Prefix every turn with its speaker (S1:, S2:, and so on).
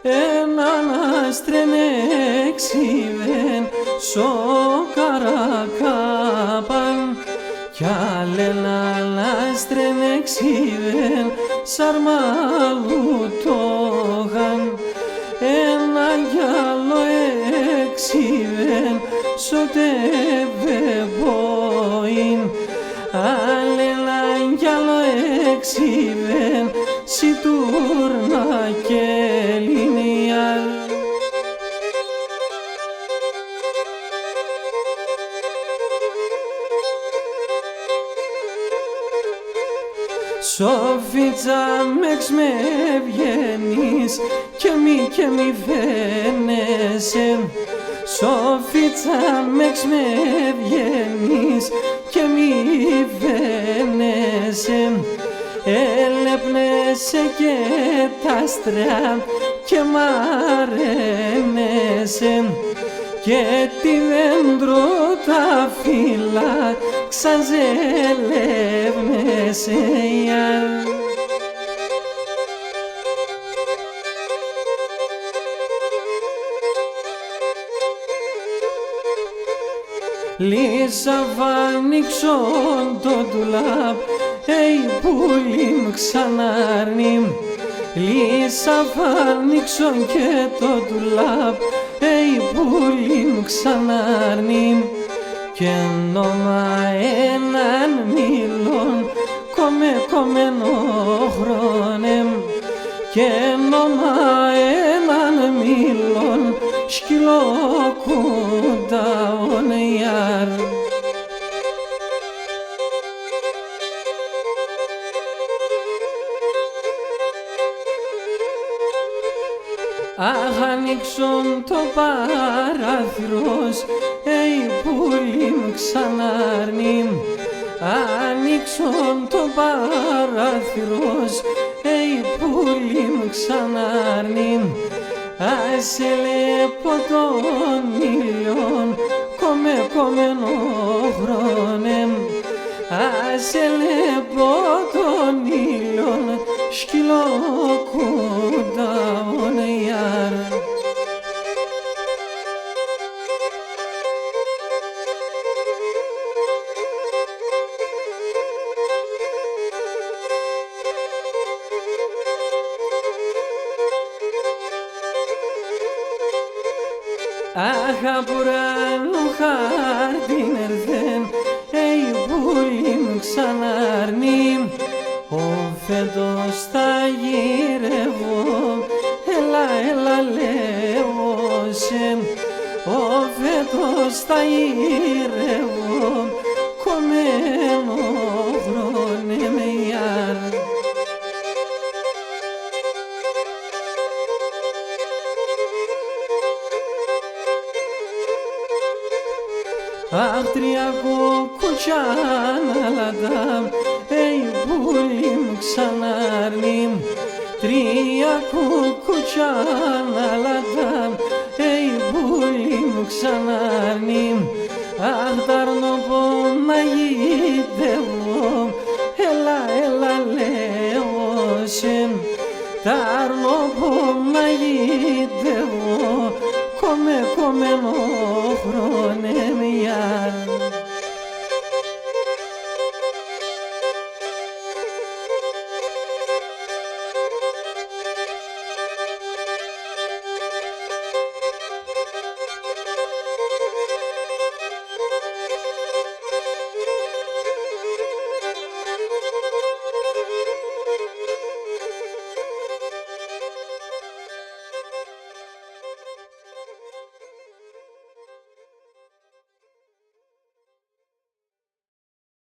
S1: έναν αστρενέξιβεν σοκαρακάπαν κι άλλεν αστρενέξιβεν σαρμαλουτόγαν ένα γυαλό έξιβεν σωτεβεμποίν άλλεν γυαλό έξιβεν σιτούρνα και λινιάλ. Σοφίτσα μεξ με βγαίνεις και μη φαίνεσαι. Σοφίτσα μεξ με βγαίνεις και μη φαίνεσαι. Έλεπνεσαι και τα άστρα και μ' αρένεσαι και τη δέντρο τα φύλλα ξαζελεύνεσαι. Λύσα βάνιξον το ντουλάπ, πουλί μου ξανάρνει. Λύσα βάνιξον και το ντουλάπ, πουλί μου ξανάρνει. Κι ενώμα έναν μήλον κομμένο χρόνεμ κι ενώμα έναν μήλον σκυλοκούνταον ιάρ. Αχ, ανοίξον το παράθυρος, πουλί μου ξανάρνει. Ανοίξον το παράθυρος, πουλί μου ξανάρνει. Άσε λέπω τον ήλιον, κομμένο χρόνεμ. Άσε λέπω τον ήλιον, σκυλοκούνταον ιάρ. Αχ, απουράνου χάρτην ερθέν, πουλί μου ξανάρνει. Ο φέτος θα γυρεύω, έλα λέωσε. Ο φέτος θα γυρεύω, κομμένο χρόνεμ ιάρ. Αχ, τριακό κουτσάνα λαντάμ, πουλί μου ξανάρνει. Τριακό κουτσάνα λαντάμ, πουλί μου ξανάρνει. Αχ, ταρνοπό να γητεύω, έλα λέωσε. Ταρνοπό να γητεύω,